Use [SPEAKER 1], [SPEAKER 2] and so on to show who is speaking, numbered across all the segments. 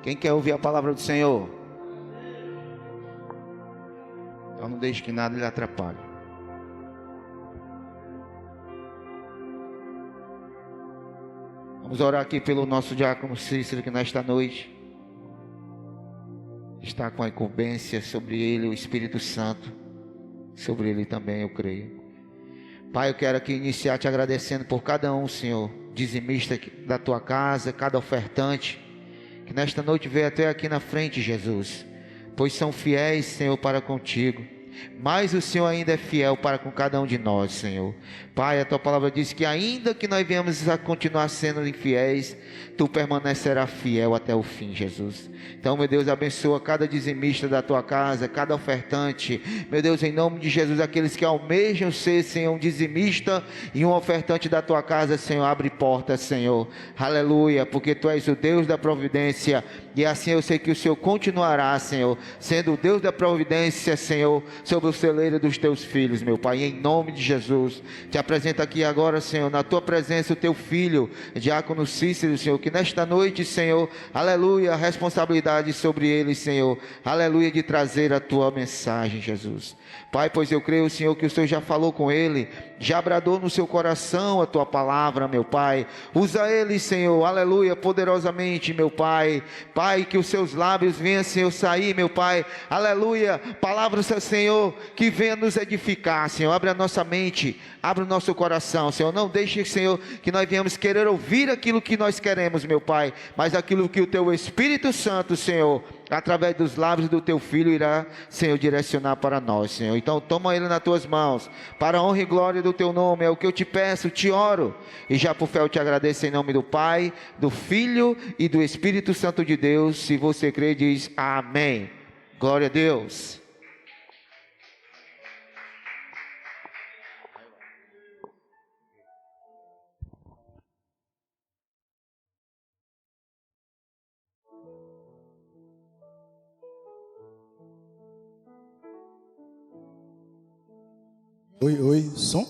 [SPEAKER 1] Quem quer ouvir a palavra do Senhor? Então não deixe que nada lhe atrapalhe. Vamos orar aqui pelo nosso diácono Cícero, que nesta noite está com a incumbência sobre ele, o Espírito Santo, sobre ele também, eu creio. Pai, eu quero aqui iniciar te agradecendo por cada um, Senhor, dizimista da tua casa, cada ofertante, que nesta noite veio até aqui na frente, Jesus, pois são fiéis, Senhor, para contigo. Mas o Senhor ainda é fiel para com cada um de nós, Senhor. Pai, a tua palavra diz que ainda que nós venhamos a continuar sendo infiéis, tu permanecerás fiel até o fim, Jesus. Então, meu Deus, abençoa cada dizimista da tua casa, cada ofertante, meu Deus, em nome de Jesus, aqueles que almejam ser, Senhor, um dizimista e um ofertante da tua casa, Senhor, abre portas, Senhor, aleluia, porque tu és o Deus da providência, e assim eu sei que o Senhor continuará, Senhor, sendo o Deus da providência, Senhor, sobre o celeiro dos teus filhos, meu Pai, em nome de Jesus. Te apresento aqui agora, Senhor, na tua presença o teu filho, diácono Cícero, Senhor, que nesta noite, Senhor, aleluia, a responsabilidade sobre ele, Senhor, aleluia, de trazer a tua mensagem, Jesus. Pai, pois eu creio, Senhor, que o Senhor já falou com ele, já bradou no seu coração a tua palavra, meu Pai. Usa ele, Senhor, aleluia, poderosamente, meu Pai. Pai, que os seus lábios venham, Senhor, sair, meu Pai, aleluia, palavras, Senhor, que venha nos edificar, Senhor. Abre a nossa mente, abre o nosso coração, Senhor. Não deixe, Senhor, que nós venhamos querer ouvir aquilo que nós queremos, meu Pai, mas aquilo que o teu Espírito Santo, Senhor, através dos lábios do teu filho irá, Senhor, direcionar para nós, Senhor. Então toma ele nas tuas mãos, para a honra e glória do teu nome, é o que eu te peço, te oro, e já por fé eu te agradeço em nome do Pai, do Filho e do Espírito Santo de Deus. Se você crê, diz amém. Glória a Deus.
[SPEAKER 2] Oi, som?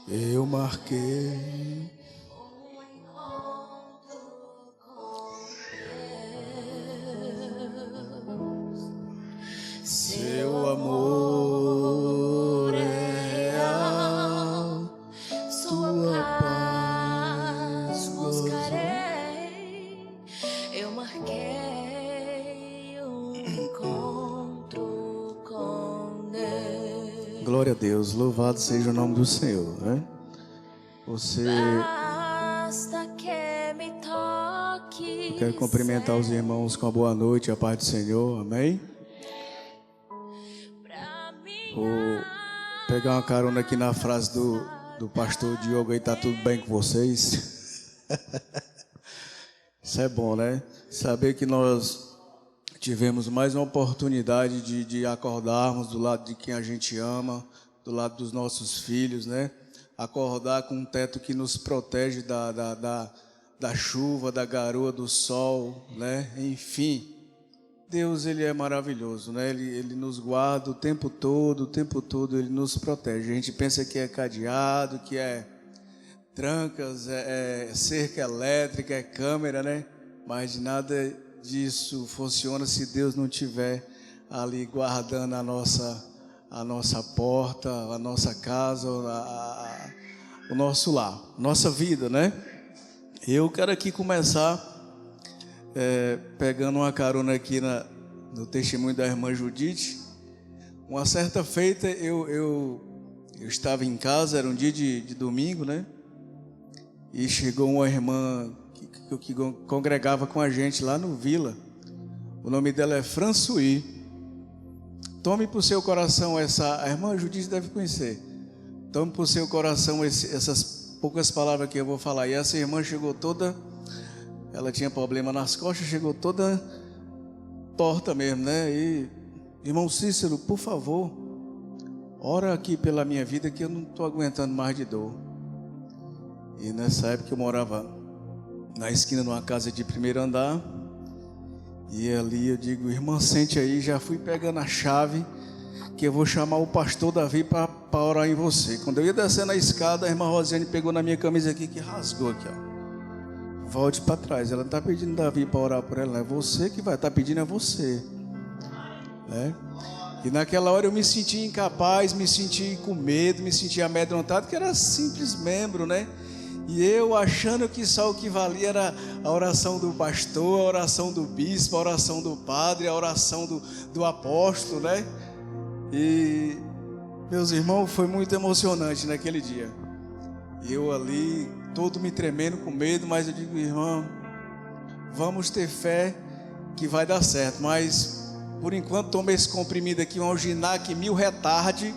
[SPEAKER 2] Eu marquei seu amor é real, sua paz buscarei.
[SPEAKER 3] Eu marquei um encontro com Deus.
[SPEAKER 2] Glória a Deus, louvado seja o nome do Senhor, né? Você...
[SPEAKER 3] Basta que me toque.
[SPEAKER 2] Eu quero cumprimentar os irmãos com a boa noite, a paz do Senhor, amém? Vou pegar uma carona aqui na frase do pastor Diogo aí, tá tudo bem com vocês? Isso é bom, né? Saber que nós tivemos mais uma oportunidade de acordarmos do lado de quem a gente ama, do lado dos nossos filhos, né? Acordar com um teto que nos protege da chuva, da garoa, do sol, né? Enfim, Deus, Ele é maravilhoso, né? Ele nos guarda o tempo todo Ele nos protege. A gente pensa que é cadeado, que é trancas, é cerca elétrica, é câmera, né? Mas nada disso funciona se Deus não tiver ali guardando a nossa porta, a nossa casa, o nosso lar, nossa vida, né? Eu quero aqui começar pegando uma carona aqui no testemunho da irmã Judite. Uma certa feita eu estava em casa, era um dia de domingo, né? E chegou uma irmã que congregava com a gente lá no Vila. O nome dela é François. Tome para o seu coração a irmã Judite deve conhecer. Tome para o seu coração essas poucas palavras que eu vou falar. E essa irmã chegou toda, ela tinha problema nas costas, chegou toda torta mesmo, né? E, irmão Cícero, por favor, ora aqui pela minha vida que eu não estou aguentando mais de dor. E nessa época eu morava na esquina numa casa de primeiro andar. E ali eu digo, irmã, sente aí, já fui pegando a chave, que eu vou chamar o pastor Davi para orar em você. Quando eu ia descendo a escada, a irmã Rosiane pegou na minha camisa aqui, que rasgou aqui, ó. Volte para trás. Ela não está pedindo Davi para orar por ela, não. É você que vai estar pedindo, é você, né? E naquela hora eu me senti incapaz, me senti com medo, me senti amedrontado, que era simples membro, né? E eu achando que só o que valia era a oração do pastor, a oração do bispo, a oração do padre, a oração do apóstolo, né? E, meus irmãos, foi muito emocionante naquele dia. E eu ali, todo me tremendo com medo, mas eu digo, irmão, vamos ter fé que vai dar certo. Mas, por enquanto, toma esse comprimido aqui, um Alginac 1000 retarde,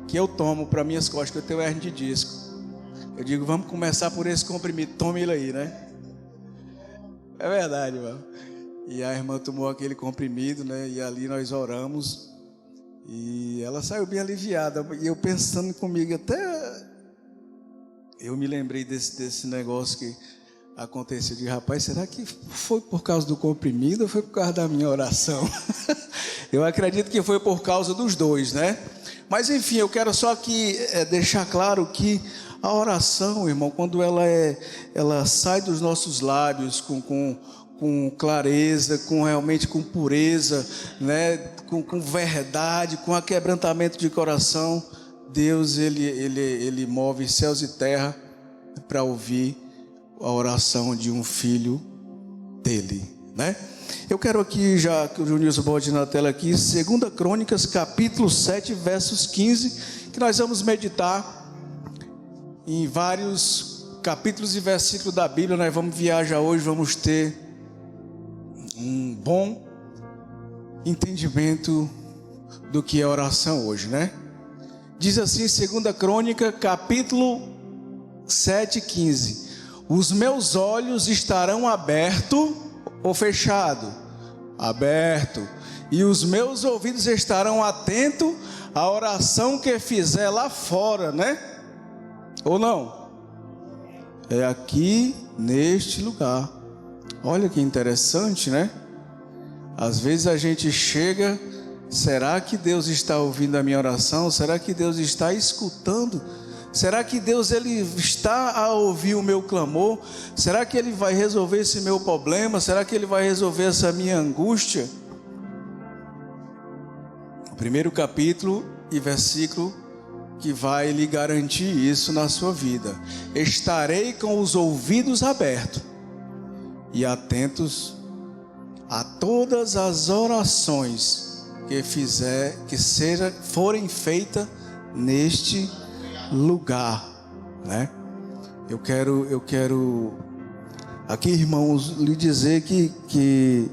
[SPEAKER 2] que eu tomo para minhas costas, que eu tenho hernia de disco. Eu digo, vamos começar por esse comprimido, tome ele aí, né? É verdade, irmão. E a irmã tomou aquele comprimido, né? E ali nós oramos. E ela saiu bem aliviada. E eu pensando comigo, até eu me lembrei desse negócio que aconteceu. De rapaz, será que foi por causa do comprimido ou foi por causa da minha oração? Eu acredito que foi por causa dos dois, né? Mas enfim, eu quero só aqui deixar claro que a oração, irmão, quando ela sai dos nossos lábios com clareza, realmente com pureza, né? Com verdade, com aquebrantamento de coração, Deus ele move céus e terra para ouvir a oração de um filho dele, né? Eu quero aqui, já que o Junilson pode na tela aqui, 2 Crônicas, capítulo 7, versos 15, que nós vamos meditar em vários capítulos e versículos da Bíblia. Nós vamos viajar hoje, vamos ter um bom entendimento do que é oração hoje, né? Diz assim, 2 Crônica, capítulo 7, 15: os meus olhos estarão abertos ou fechados? Aberto. E os meus ouvidos estarão atentos à oração que fizer lá fora, né? Ou não? É aqui neste lugar. Olha que interessante, né? Às vezes a gente chega, será que Deus está ouvindo a minha oração? Será que Deus está escutando? Será que Deus ele está a ouvir o meu clamor? Será que Ele vai resolver esse meu problema? Será que Ele vai resolver essa minha angústia? O primeiro capítulo e versículo que vai lhe garantir isso na sua vida: estarei com os ouvidos abertos e atentos a todas as orações que forem feitas neste lugar, né? Eu quero aqui, irmãos, lhe dizer que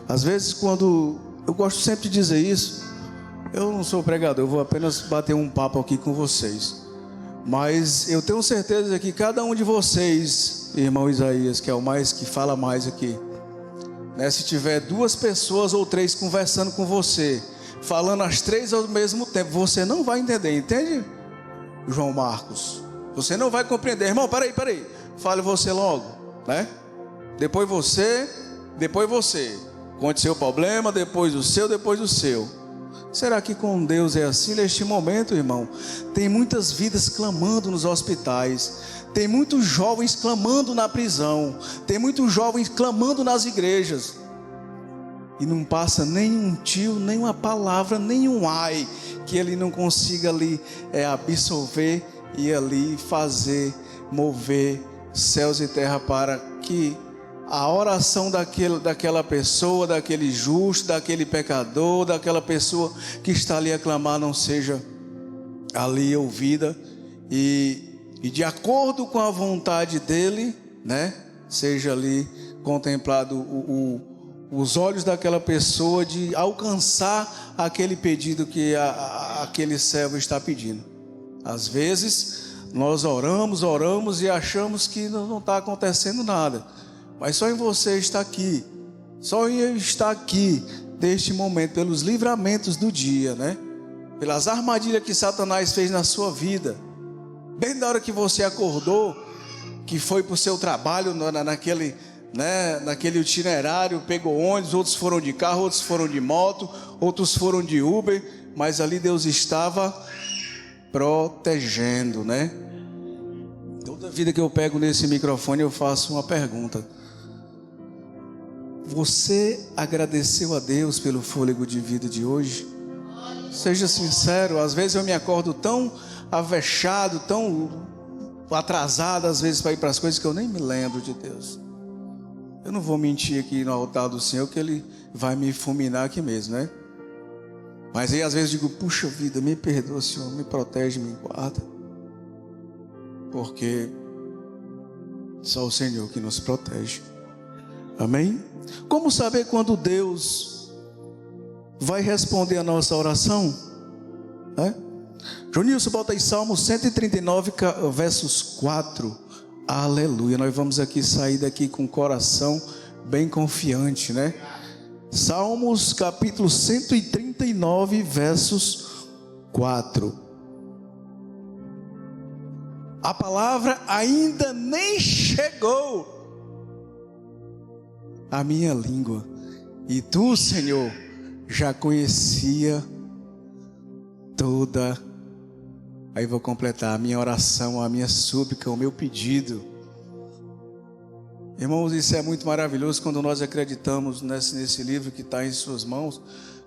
[SPEAKER 2] às vezes, quando eu gosto sempre de dizer isso, eu não sou pregador, eu vou apenas bater um papo aqui com vocês, mas eu tenho certeza que cada um de vocês, irmão Isaías, que é o mais que fala mais aqui, né? Se tiver 2 pessoas ou 3 conversando com você, falando as 3 ao mesmo tempo, você não vai entender, entende, João Marcos? Você não vai compreender. Irmão, peraí, fale você logo, né? Depois você, conte seu problema, depois o seu. Será que com Deus é assim? Neste momento, irmão, tem muitas vidas clamando nos hospitais, tem muitos jovens clamando na prisão, tem muitos jovens clamando nas igrejas, e não passa nenhum tio, nenhuma palavra, nenhum ai, que ele não consiga ali absorver e ali fazer, mover céus e terra para que a oração daquela pessoa, daquele justo, daquele pecador, daquela pessoa que está ali a clamar não seja ali ouvida e de acordo com a vontade dele, né, seja ali contemplado os olhos daquela pessoa de alcançar aquele pedido que aquele servo está pedindo. Às vezes nós oramos e achamos que não está acontecendo nada, mas só em você está aqui, só em eu estar aqui neste momento, pelos livramentos do dia, né? Pelas armadilhas que Satanás fez na sua vida, bem na hora que você acordou, que foi para o seu trabalho naquele itinerário, pegou ônibus, outros foram de carro, outros foram de moto, outros foram de Uber, mas ali Deus estava protegendo, né? Toda vida que eu pego nesse microfone eu faço uma pergunta. Você agradeceu a Deus pelo fôlego de vida de hoje? Seja sincero, às vezes eu me acordo tão avexado, tão atrasado às vezes para ir para as coisas que eu nem me lembro de Deus. Eu não vou mentir aqui no altar do Senhor que Ele vai me fulminar aqui mesmo, né? Mas aí às vezes eu digo, puxa vida, me perdoa, Senhor, me protege, me guarda. Porque só o Senhor que nos protege. Amém? Como saber quando Deus vai responder a nossa oração? Jonilson, bota aí Salmo 139, versos 4. Aleluia. Nós vamos aqui sair daqui com o coração bem confiante, né? Salmos capítulo 139, versos 4. A palavra ainda nem chegou à minha língua, e tu, Senhor, já conhecia toda. Aí vou completar a minha oração, a minha súplica, o meu pedido. Irmãos, isso é muito maravilhoso quando nós acreditamos nesse livro que está em suas mãos.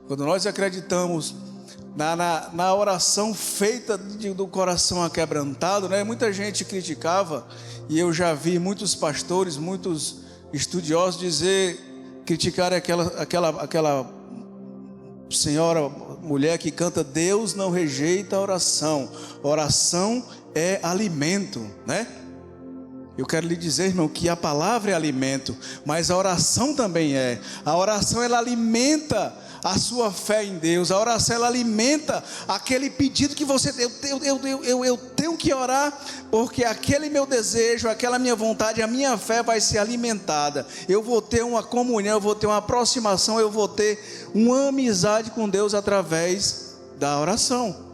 [SPEAKER 2] Quando nós acreditamos na oração feita do coração aquebrantado, né? Muita gente criticava, e eu já vi muitos pastores, muitos estudiosos criticar aquela senhora, mulher que canta: Deus não rejeita a oração. Oração é alimento, né? Eu quero lhe dizer, irmão, que a palavra é alimento, mas a oração também é. A oração, ela alimenta a sua fé em Deus. A oração, ela alimenta aquele pedido que você tem. Eu tenho que orar, porque aquele meu desejo, aquela minha vontade, a minha fé vai ser alimentada. Eu vou ter uma comunhão, eu vou ter uma aproximação, eu vou ter uma amizade com Deus através da oração.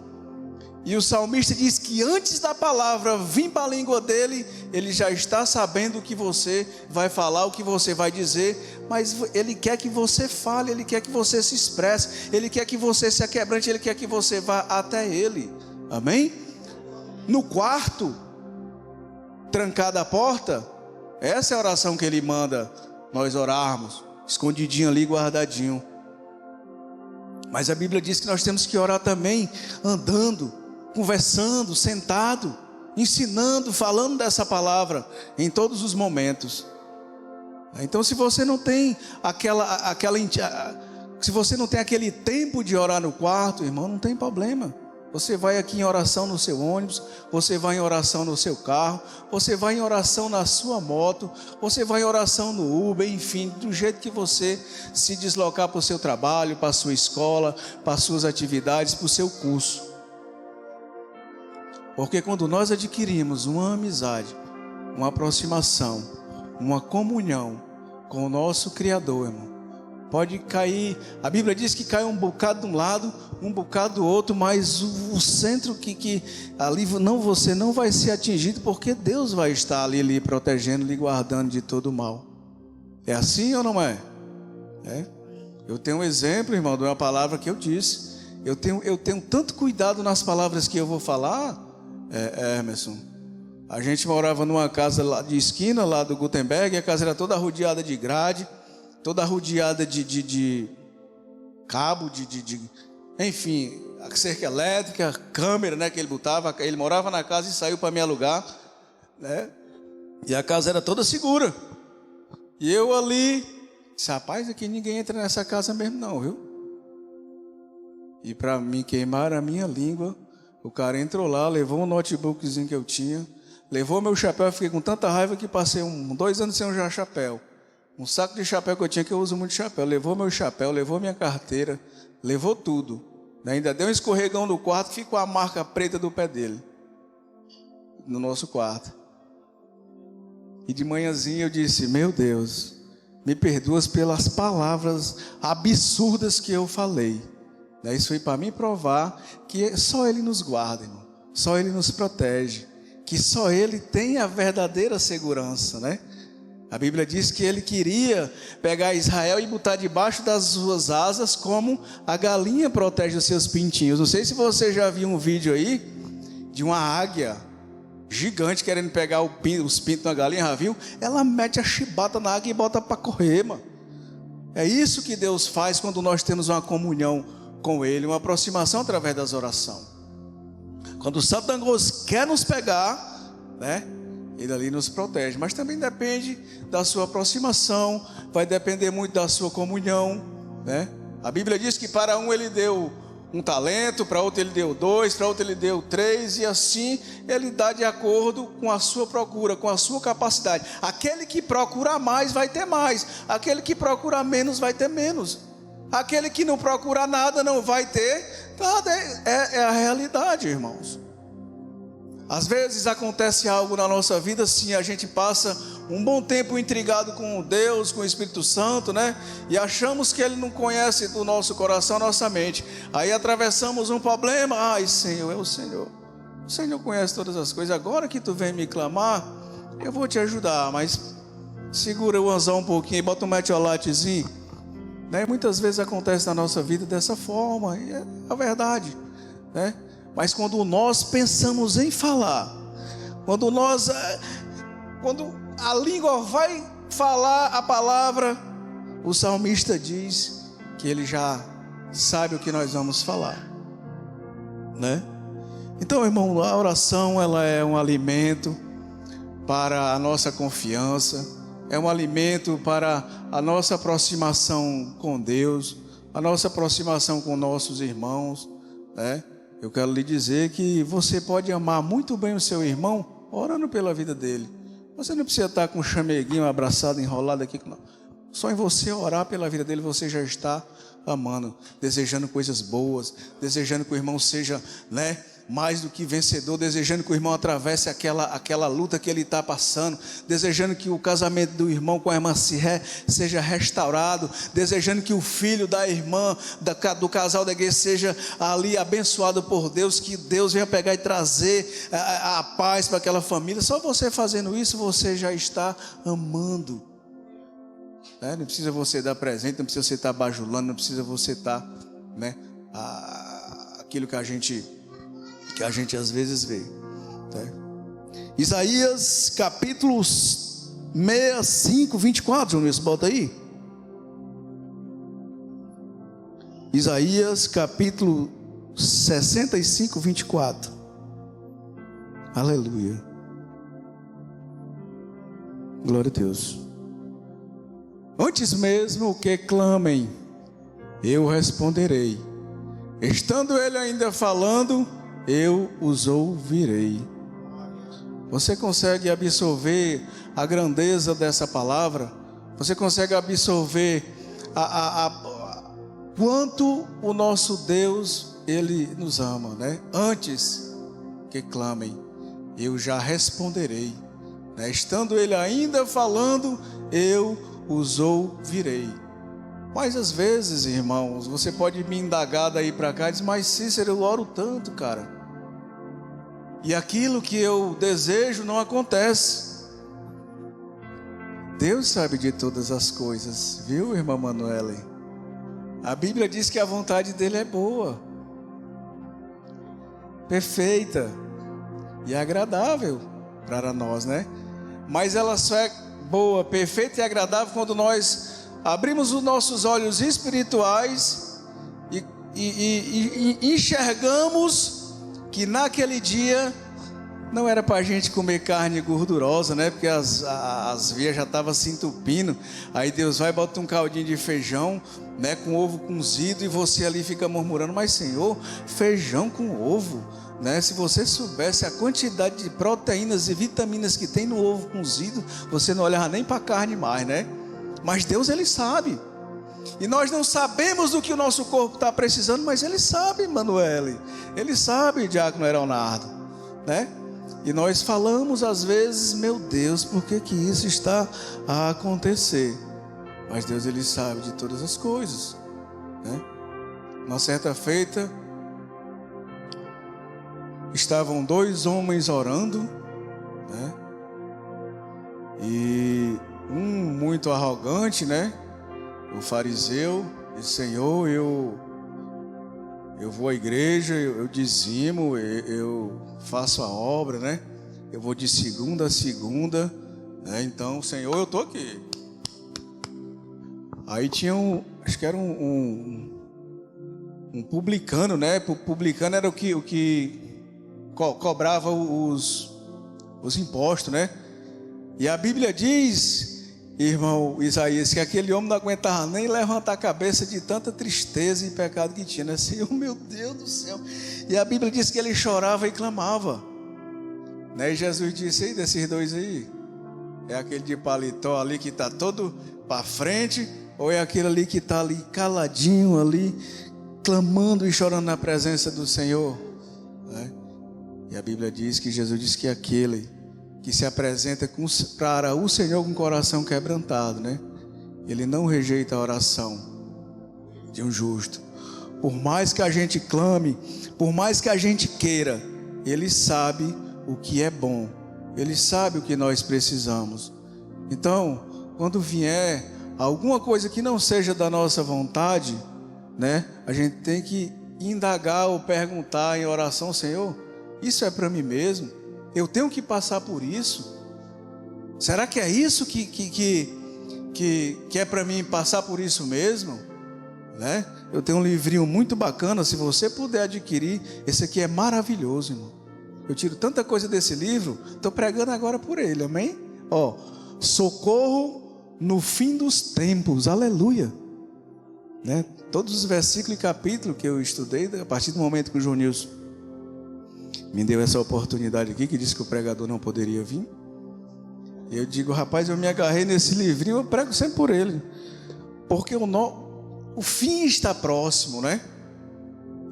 [SPEAKER 2] E o salmista diz que antes da palavra vir para a língua dele, ele já está sabendo o que você vai falar, o que você vai dizer, mas ele quer que você fale, ele quer que você se expresse, ele quer que você se aquebrante, ele quer que você vá até ele. Amém? No quarto, trancada a porta, essa é a oração que ele manda nós orarmos, escondidinho ali, guardadinho. Mas a Bíblia diz que nós temos que orar também andando, conversando, sentado, ensinando, falando dessa palavra em todos os momentos. Então, se você não tem se você não tem aquele tempo de orar no quarto, irmão, não tem problema. Você vai aqui em oração no seu ônibus, você vai em oração no seu carro, você vai em oração na sua moto, você vai em oração no Uber, enfim, do jeito que você se deslocar para o seu trabalho, para a sua escola, para as suas atividades, para o seu curso. Porque quando nós adquirimos uma amizade, uma aproximação, uma comunhão com o nosso Criador, irmão, pode cair, a Bíblia diz que cai um bocado de um lado, um bocado do outro, mas o centro que ali você não vai ser atingido, porque Deus vai estar ali lhe protegendo, lhe guardando de todo mal. É assim ou não é? Eu tenho um exemplo, irmão, de uma palavra que eu disse. Eu tenho tanto cuidado nas palavras que eu vou falar. Emerson, a gente morava numa casa lá de esquina, lá do Gutenberg, e a casa era toda rodeada de grade, toda rodeada de cabo, enfim, a cerca elétrica, câmera, né, que ele botava. Ele morava na casa e saiu para me alugar, né? E a casa era toda segura. E eu ali disse: rapaz, aqui ninguém entra nessa casa mesmo não, viu? E para me queimar a minha língua, o cara entrou lá, levou um notebookzinho que eu tinha, levou meu chapéu. Eu fiquei com tanta raiva que passei 2 anos sem usar chapéu. Um saco de chapéu que eu tinha, que eu uso muito chapéu. Levou meu chapéu, levou minha carteira, levou tudo. Ainda deu um escorregão no quarto, ficou a marca preta do pé dele no nosso quarto. E de manhãzinha eu disse: meu Deus, me perdoas pelas palavras absurdas que eu falei. Isso foi para mim provar que só Ele nos guarda, irmão. Só Ele nos protege, que só Ele tem a verdadeira segurança, né? A Bíblia diz que Ele queria pegar Israel e botar debaixo das suas asas, como a galinha protege os seus pintinhos. Não sei se você já viu um vídeo aí, de uma águia gigante querendo pegar os pintos da galinha, já viu? Ela mete a chibata na águia e bota para correr, mano. É isso que Deus faz quando nós temos uma comunhão com Ele, uma aproximação através das orações. Quando Satanás quer nos pegar, né? Ele ali nos protege, mas também depende da sua aproximação, vai depender muito da sua comunhão, né? A Bíblia diz que para um Ele deu um talento, para outro Ele deu 2, para outro Ele deu 3, e assim Ele dá de acordo com a sua procura, com a sua capacidade. Aquele que procura mais vai ter mais, aquele que procura menos vai ter menos, aquele que não procura nada não vai ter nada. É a realidade, irmãos. Às vezes acontece algo na nossa vida, sim, a gente passa um bom tempo intrigado com Deus, com o Espírito Santo, né? E achamos que Ele não conhece do nosso coração, nossa mente. Aí atravessamos um problema, ai Senhor, é o Senhor. O Senhor conhece todas as coisas. Agora que tu vem me clamar, eu vou te ajudar, mas segura o anzol um pouquinho, bota um metiolatezinho, né? Muitas vezes acontece na nossa vida dessa forma, e é a verdade, né? Mas quando nós pensamos em falar, quando a língua vai falar a palavra, o salmista diz que ele já sabe o que nós vamos falar, né? Então, irmão, a oração, ela é um alimento para a nossa confiança, é um alimento para a nossa aproximação com Deus, a nossa aproximação com nossos irmãos, né? Eu quero lhe dizer que você pode amar muito bem o seu irmão orando pela vida dele. Você não precisa estar com um chameguinho abraçado, enrolado aqui. Não. Só em você orar pela vida dele, você já está amando, desejando coisas boas, desejando que o irmão seja, né, mais do que vencedor, desejando que o irmão atravesse aquela luta que ele está passando, desejando que o casamento do irmão com a irmã seja restaurado, desejando que o filho da irmã, do casal da igreja seja ali abençoado por Deus, que Deus venha pegar e trazer a paz para aquela família. Só você fazendo isso, você já está amando, né? Não precisa você dar presente, não precisa você estar bajulando, não precisa você estar, né, aquilo que a gente às vezes vê, né? Isaías capítulo 65, 24, João Wilson, bota aí. Isaías capítulo 65, 24. Aleluia. Glória a Deus. Antes mesmo que clamem, eu responderei. Estando ele ainda falando, eu os ouvirei. Você consegue absorver a grandeza dessa palavra? Você consegue absorver quanto o nosso Deus, Ele nos ama, né? Antes que clamem, eu já responderei, né? Estando Ele ainda falando, eu os ouvirei. Mas às vezes, irmãos, você pode me indagar daí para cá e dizer, mas Cícero, eu oro tanto, cara, e aquilo que eu desejo não acontece. Deus sabe de todas as coisas, viu, irmã Manuela? A Bíblia diz que a vontade dele é boa, perfeita e agradável para nós, né? Mas ela só é boa, perfeita e agradável quando nós abrimos os nossos olhos espirituais e enxergamos que naquele dia não era para a gente comer carne gordurosa, né? Porque as vias já estavam se entupindo. Aí Deus vai e bota um caldinho de feijão, né, com ovo cozido, e você ali fica murmurando, mas Senhor, feijão com ovo, né? Se você soubesse a quantidade de proteínas e vitaminas que tem no ovo cozido, você não olhava nem para a carne mais, né? Mas Deus, Ele sabe. E nós não sabemos do que o nosso corpo está precisando, mas Ele sabe, Manuele. Ele sabe, Diácono Leonardo, né? E nós falamos às vezes, meu Deus, por que isso está a acontecer? Mas Deus, Ele sabe de todas as coisas, né? Uma certa feita, estavam 2 homens orando, né? E um muito arrogante, né? O fariseu disse, Senhor, Eu vou à igreja, eu dizimo, eu faço a obra, né? Eu vou de segunda a segunda, né? Então, Senhor, eu estou aqui. Aí tinha acho que era um publicano, né? O publicano era o que cobrava os impostos, né? E a Bíblia diz, irmão Isaías, que aquele homem não aguentava nem levantar a cabeça de tanta tristeza e pecado que tinha, né? Senhor, meu Deus do céu. E a Bíblia diz que ele chorava e clamava, né? E Jesus disse: "Ei, desses dois aí, é aquele de paletó ali que está todo para frente, ou é aquele ali que está ali caladinho ali, clamando e chorando na presença do Senhor?" Né? E a Bíblia diz que Jesus diz que aquele que se apresenta para o Senhor com o coração quebrantado, né? Ele não rejeita a oração de um justo. Por mais que a gente clame, por mais que a gente queira, Ele sabe o que é bom, Ele sabe o que nós precisamos. Então, quando vier alguma coisa que não seja da nossa vontade, né? A gente tem que indagar ou perguntar em oração: Senhor, isso é para mim mesmo? Eu tenho que passar por isso? Será que é isso que é para mim passar por isso mesmo? Né? Eu tenho um livrinho muito bacana, se você puder adquirir, esse aqui é maravilhoso, irmão. Eu tiro tanta coisa desse livro, estou pregando agora por ele, amém? Ó, socorro no fim dos tempos, aleluia. Né? Todos os versículos e capítulos que eu estudei, a partir do momento que o João Nilson me deu essa oportunidade aqui, que disse que o pregador não poderia vir, eu digo: rapaz, eu me agarrei nesse livrinho, eu prego sempre por ele, porque o fim está próximo, né?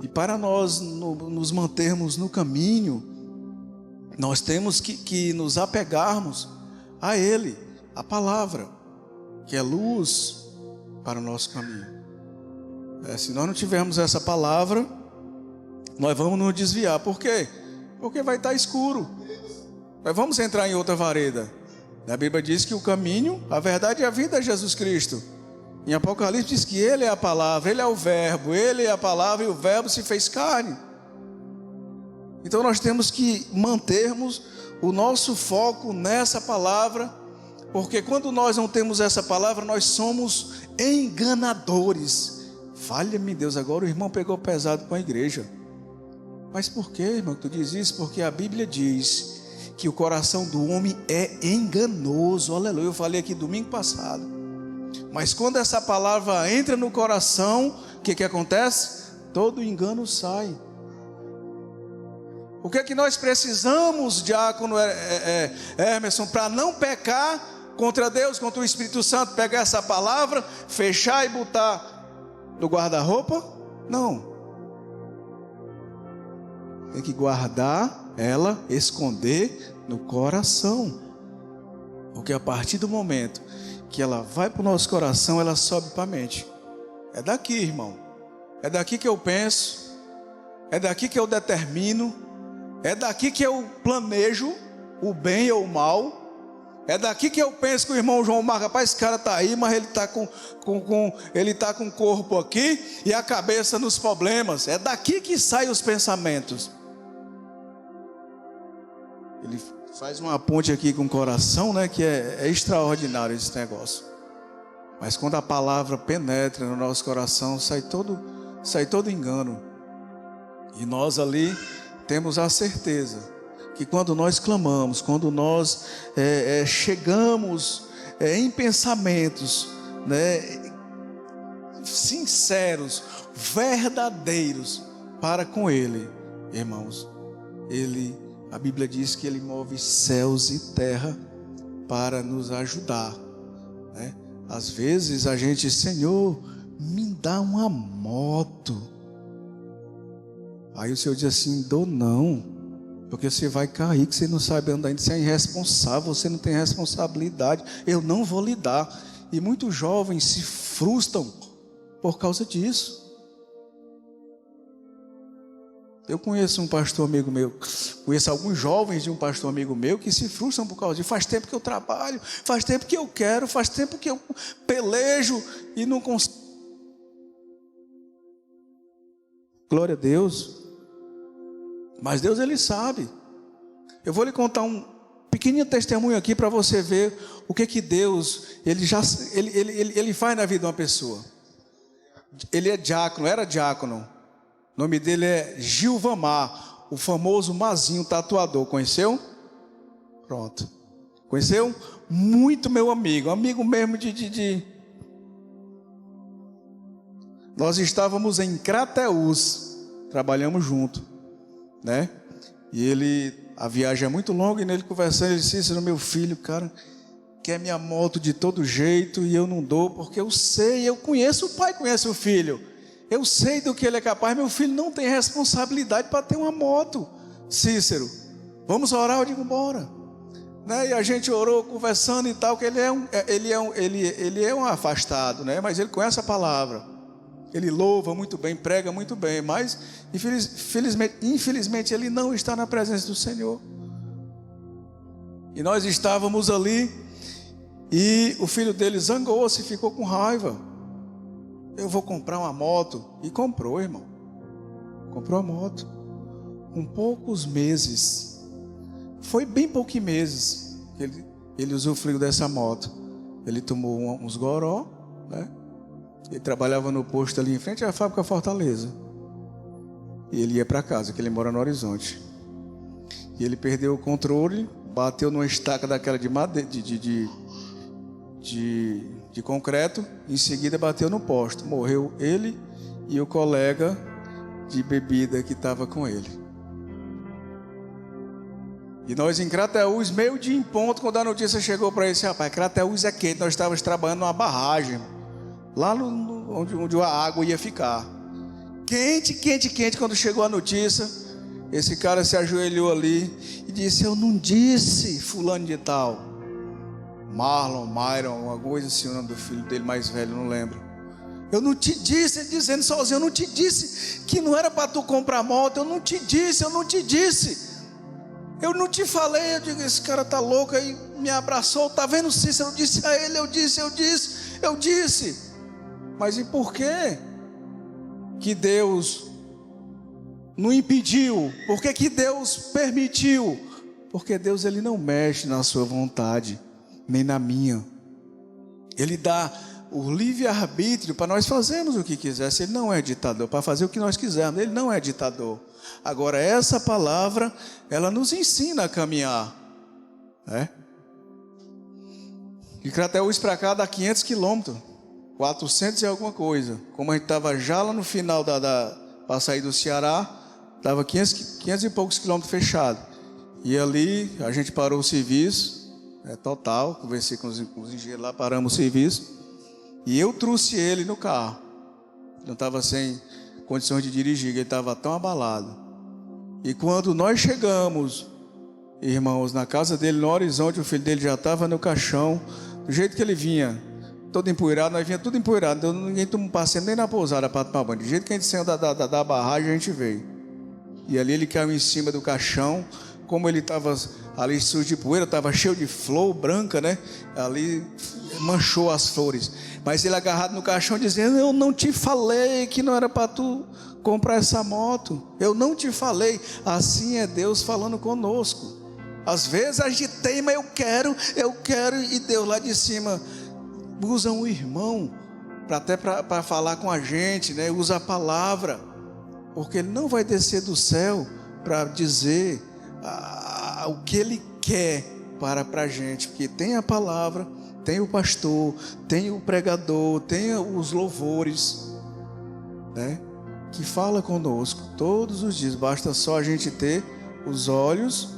[SPEAKER 2] E para nós nos mantermos no caminho, nós temos que nos apegarmos a Ele, a palavra, que é luz para o nosso caminho. Se nós não tivermos essa palavra, nós vamos nos desviar. Por quê? Porque vai estar escuro. Nós vamos entrar em outra vareda. A Bíblia diz que o caminho, a verdade e a vida é Jesus Cristo. Em Apocalipse diz que Ele é a palavra, Ele é o verbo, Ele é a palavra e o verbo se fez carne. Então nós temos que mantermos o nosso foco nessa palavra, porque quando nós não temos essa palavra, nós somos enganadores. Valha-me Deus, agora o irmão pegou pesado com a igreja. Mas por que, irmão, que tu diz isso? Porque a Bíblia diz que o coração do homem é enganoso. Aleluia, eu falei aqui domingo passado. Mas quando essa palavra entra no coração, o que acontece? Todo engano sai. O que é que nós precisamos, diácono Emerson, para não pecar contra Deus, contra o Espírito Santo? Pegar essa palavra, fechar e botar no guarda-roupa? Não. Tem que guardar ela, esconder no coração. Porque a partir do momento que ela vai para o nosso coração, ela sobe para a mente. É daqui, irmão. É daqui que eu penso. É daqui que eu determino. É daqui que eu planejo o bem ou o mal. É daqui que eu penso que o irmão João Marcos, rapaz, esse cara está aí, mas ele está com o corpo aqui e a cabeça nos problemas. É daqui que saem os pensamentos. Ele faz uma ponte aqui com o coração, né, que é extraordinário esse negócio. Mas quando a palavra penetra no nosso coração, sai todo engano. E nós ali temos a certeza que quando nós clamamos, quando nós chegamos em pensamentos, né, sinceros, verdadeiros para com Ele, irmãos, a Bíblia diz que Ele move céus e terra para nos ajudar, né? Às vezes a gente: Senhor, me dá uma moto. Aí o Senhor diz assim: dou não, porque você vai cair, que você não sabe andar, você é irresponsável, você não tem responsabilidade, eu não vou lhe dar. E muitos jovens se frustram por causa disso. Eu conheço um pastor amigo meu, conheço alguns jovens de um pastor amigo meu que se frustram por causa disso. Faz tempo que eu trabalho, faz tempo que eu quero, faz tempo que eu pelejo e não consigo. Glória a Deus. Mas Deus, Ele sabe. Eu vou lhe contar um pequenininho testemunho aqui para você ver o que Deus, Ele faz na vida de uma pessoa. Ele é diácono, era diácono. O nome dele é Gilvamar, o famoso Mazinho tatuador. Conheceu? Pronto. Conheceu? Muito meu amigo mesmo Nós estávamos em Crateús, trabalhamos junto, né? E a viagem é muito longa, e nele conversando, ele disse: Cícero, meu filho, cara, quer minha moto de todo jeito, e eu não dou, porque eu sei, eu conheço o pai, conhece o filho, eu sei do que ele é capaz. Meu filho não tem responsabilidade para ter uma moto. Cícero, vamos orar? Eu digo, bora, né? E a gente orou, conversando e tal, que ele é um afastado, né? Mas ele conhece a palavra, ele louva muito bem, prega muito bem, mas infelizmente ele não está na presença do Senhor. E nós estávamos ali, e o filho dele zangou-se, ficou com raiva. Eu vou comprar uma moto. E comprou, irmão. Comprou a moto. Com poucos meses, foi bem poucos meses que ele usufruiu dessa moto. Ele tomou uns goró, né? Ele trabalhava no posto ali em frente à fábrica Fortaleza. E ele ia para casa, que ele mora no Horizonte. E ele perdeu o controle, bateu numa estaca daquela de concreto. Em seguida bateu no poste. Morreu ele e o colega de bebida que estava com ele. E nós em Crateús, meio dia em ponto, quando a notícia chegou para esse rapaz: Crateús é quente, nós estávamos trabalhando numa barragem, lá onde a água ia ficar. Quente. Quando chegou a notícia, esse cara se ajoelhou ali e disse: eu não disse fulano de tal, Myron, alguma coisa assim, o nome do filho dele mais velho, não lembro. Eu não te disse, ele dizendo sozinho, eu não te disse que não era para tu comprar moto, eu não te disse, eu não te falei. Eu digo, esse cara tá louco. Aí me abraçou, tá vendo, Cícero? Eu disse a ele, eu disse. Mas e por quê que Deus não impediu? Por que Deus permitiu? Porque Deus, Ele não mexe na sua vontade, nem na minha. Ele dá o livre-arbítrio para nós fazermos o que quiser. Ele não é ditador, para fazer o que nós quisermos. Ele não é ditador. Agora, essa palavra, ela nos ensina a caminhar, né? De Crateús para cá dá 500 quilômetros, 400 e alguma coisa. Como a gente estava já lá no final para sair do Ceará, estava 500 e poucos quilômetros fechado. E ali a gente parou o serviço, total, conversei com os engenheiros lá, paramos o serviço. E eu trouxe ele no carro. Não estava sem condições de dirigir, ele estava tão abalado. E quando nós chegamos, irmãos, na casa dele, no Horizonte, o filho dele já estava no caixão. Do jeito que ele vinha, todo empoeirado, nós vinha tudo empoeirado. Ninguém tomou passeio nem na pousada para tomar banho. Do jeito que a gente saiu da barragem, a gente veio. E ali ele caiu em cima do caixão. Como ele estava ali sujo de poeira, estava cheio de flor branca, né? Ali manchou as flores. Mas ele agarrado no caixão dizendo: eu não te falei que não era para tu comprar essa moto. Eu não te falei. Assim é Deus falando conosco. Às vezes a gente teima, eu quero, e Deus lá de cima usa um irmão para falar com a gente, né? Usa a palavra, porque Ele não vai descer do céu para dizer o que Ele quer para a gente, porque tem a palavra, tem o pastor, tem o pregador, tem os louvores, né? Que fala conosco todos os dias. Basta só a gente ter os olhos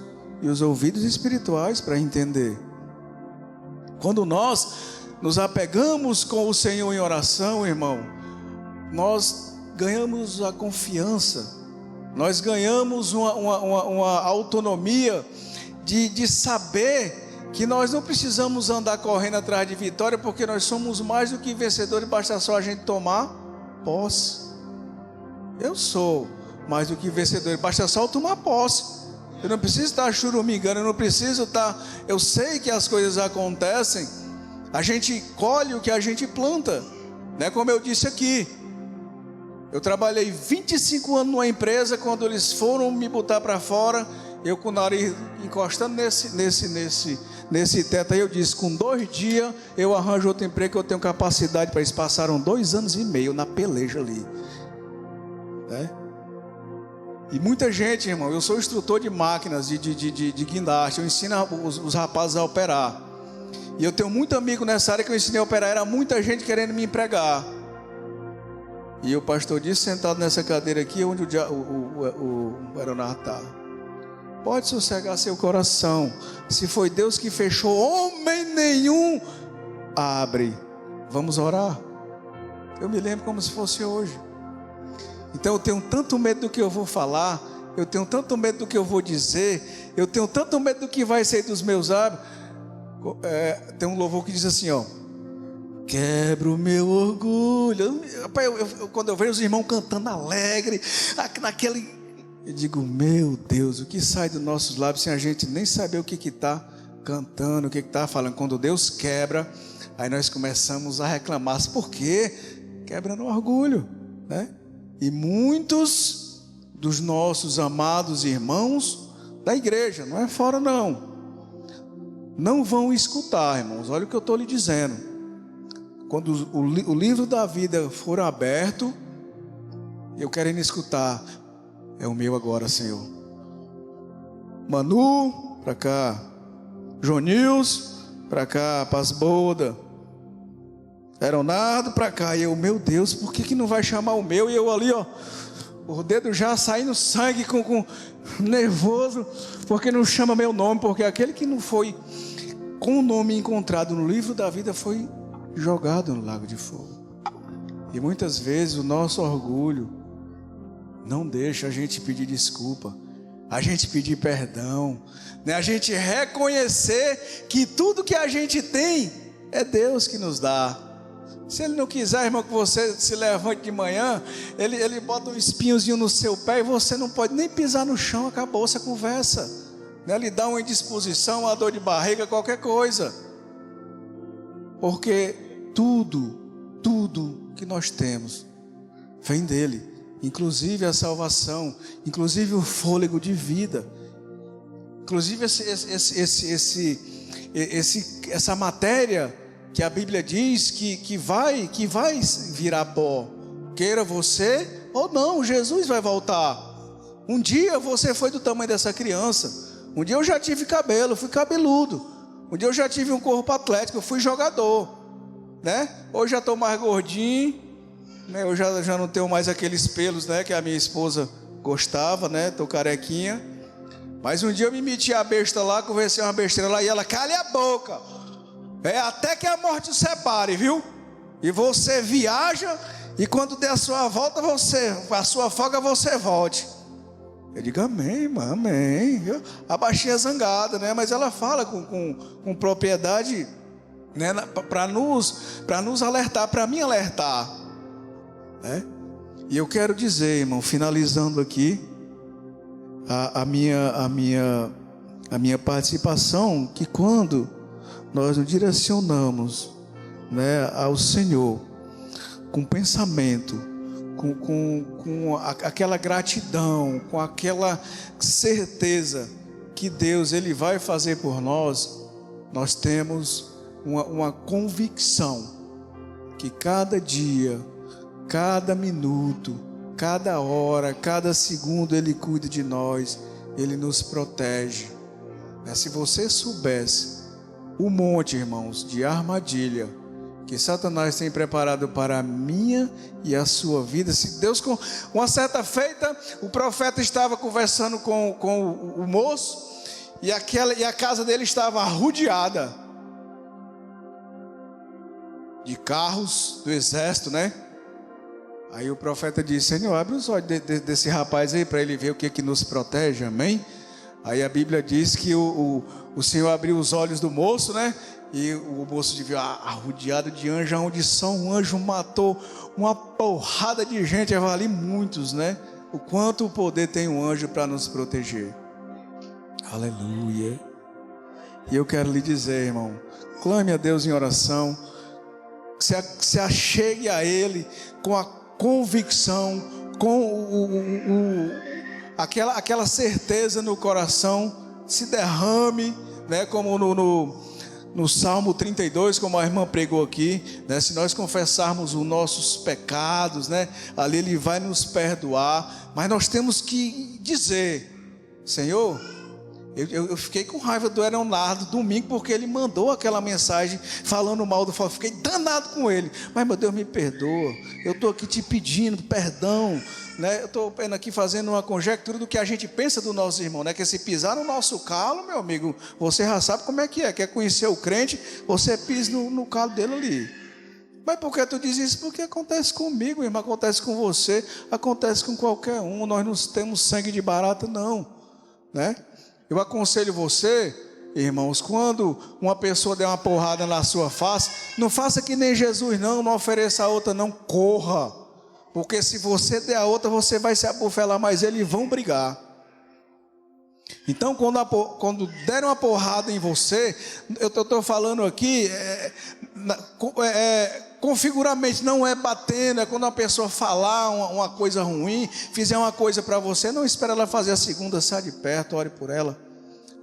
[SPEAKER 2] e os ouvidos espirituais para entender. Quando nós nos apegamos com o Senhor em oração, irmão, nós ganhamos a confiança, nós ganhamos uma autonomia de saber que nós não precisamos andar correndo atrás de vitória, porque nós somos mais do que vencedores, basta só a gente tomar posse. Eu sou mais do que vencedor, basta só eu tomar posse. Eu não preciso estar churumingando, eu sei que as coisas acontecem. A gente colhe o que a gente planta, né? Como eu disse aqui, Eu trabalhei 25 anos numa empresa. Quando eles foram me botar para fora, eu com o nariz encostando nesse teto aí, eu disse: com 2 dias eu arranjo outro emprego, que eu tenho capacidade para isso. Passaram 2 anos e meio na peleja ali, né? E muita gente, irmão, eu sou instrutor de máquinas de guindaste, eu ensino os rapazes a operar. E eu tenho muito amigo nessa área que eu ensinei a operar. Era muita gente querendo me empregar. E o pastor disse, sentado nessa cadeira aqui, onde o aeronato está: pode sossegar seu coração. Se foi Deus que fechou, homem nenhum abre. Vamos orar. Eu me lembro como se fosse hoje. Então eu tenho tanto medo do que eu vou falar, eu tenho tanto medo do que eu vou dizer, eu tenho tanto medo do que vai sair dos meus lábios. Tem um louvor que diz assim, ó: quebra o meu orgulho. Quando eu vejo os irmãos cantando alegre, naquele, eu digo: meu Deus, o que sai dos nossos lábios sem a gente nem saber o que está cantando, o que está falando. Quando Deus quebra, aí nós começamos a reclamar. Por quê? Quebrando o orgulho, né? E muitos dos nossos amados irmãos da igreja, não é fora não vão escutar, irmãos. Olha o que eu estou lhe dizendo. Quando o livro da vida for aberto, eu querendo escutar: é o meu agora, Senhor. Manu, para cá. Jonils, para cá. Pasboda. Leonardo, para cá. E eu: meu Deus, por que não vai chamar o meu? E eu ali, ó, o dedo já saindo sangue, com nervoso, porque não chama meu nome. Porque aquele que não foi com o nome encontrado no livro da vida foi jogado no lago de fogo. E muitas vezes o nosso orgulho não deixa a gente pedir desculpa, a gente pedir perdão, né? A gente reconhecer que tudo que a gente tem é Deus que nos dá. Se Ele não quiser, irmão, que você se levante de manhã, Ele bota um espinhozinho no seu pé e você não pode nem pisar no chão. Acabou essa conversa, né? Ele dá uma indisposição, uma dor de barriga, qualquer coisa. Porque tudo que nós temos vem dele, inclusive a salvação, inclusive o fôlego de vida, inclusive essa matéria que a Bíblia diz que vai virar pó, queira você ou não. Jesus vai voltar. Um dia você foi do tamanho dessa criança. Um dia eu já tive cabelo, fui cabeludo. Um dia eu já tive um corpo atlético, eu fui jogador, né? Hoje já estou mais gordinho, né? Eu já não tenho mais aqueles pelos, né, que a minha esposa gostava, né? Estou carequinha. Mas um dia eu me meti a besta lá, conversei uma besteira lá, e ela: cale a boca, até que a morte o separe, viu? E você viaja, e quando der a sua volta, a sua folga, você volte. Eu digo: amém, irmã, amém. A baixinha zangada, né? Mas ela fala com propriedade, né? Para nos alertar, para me alertar, né? E eu quero dizer, irmão, finalizando aqui a minha participação, que quando nós nos direcionamos, né, ao Senhor com pensamento, com aquela gratidão, com aquela certeza que Deus Ele vai fazer por nós, nós temos uma convicção que cada dia, cada minuto, cada hora, cada segundo Ele cuida de nós, Ele nos protege. Se você soubesse o monte, irmãos, de armadilha que Satanás tem preparado para a minha e a sua vida. Se Deus, com uma certa feita, o profeta estava conversando com o moço, e a casa dele estava arrodeada de carros do exército, né? Aí o profeta disse: Senhor, abre os olhos desse rapaz aí, para ele ver o que nos protege, amém? Aí a Bíblia diz que o Senhor abriu os olhos do moço, né? E o moço viu arrodeado de anjos, onde só um anjo matou uma porrada de gente. Eu ali muitos, né? O quanto o poder tem um anjo para nos proteger. Aleluia. E eu quero lhe dizer, irmão, clame a Deus em oração, se achegue a Ele com convicção, com aquela certeza no coração, se derrame, né? Como no Salmo 32, como a irmã pregou aqui, né? Se nós confessarmos os nossos pecados, né? Ali Ele vai nos perdoar, mas nós temos que dizer: Senhor, eu fiquei com raiva do Leonardo domingo, porque ele mandou aquela mensagem falando mal do Fábio. Fiquei danado com ele, mas meu Deus, me perdoa. Eu estou aqui te pedindo perdão, né? Eu estou aqui fazendo uma conjectura do que a gente pensa do nosso irmão, né? Que se pisar no nosso calo, meu amigo, você já sabe como é. Quer conhecer o crente, você pisa no calo dele ali. Mas por que tu diz isso? Porque acontece comigo, irmão, acontece com você, acontece com qualquer um. Nós não temos sangue de barata, não, né? Eu aconselho você, irmãos, quando uma pessoa der uma porrada na sua face, não faça que nem Jesus, não ofereça a outra, não, corra. Porque se você der a outra, você vai se abufelar, mas eles vão brigar. Então, quando derem uma porrada em você, eu estou falando aqui, configuramente, não é batendo, é quando uma pessoa falar uma coisa ruim, fizer uma coisa para você, não espera ela fazer a segunda, sai de perto, ore por ela.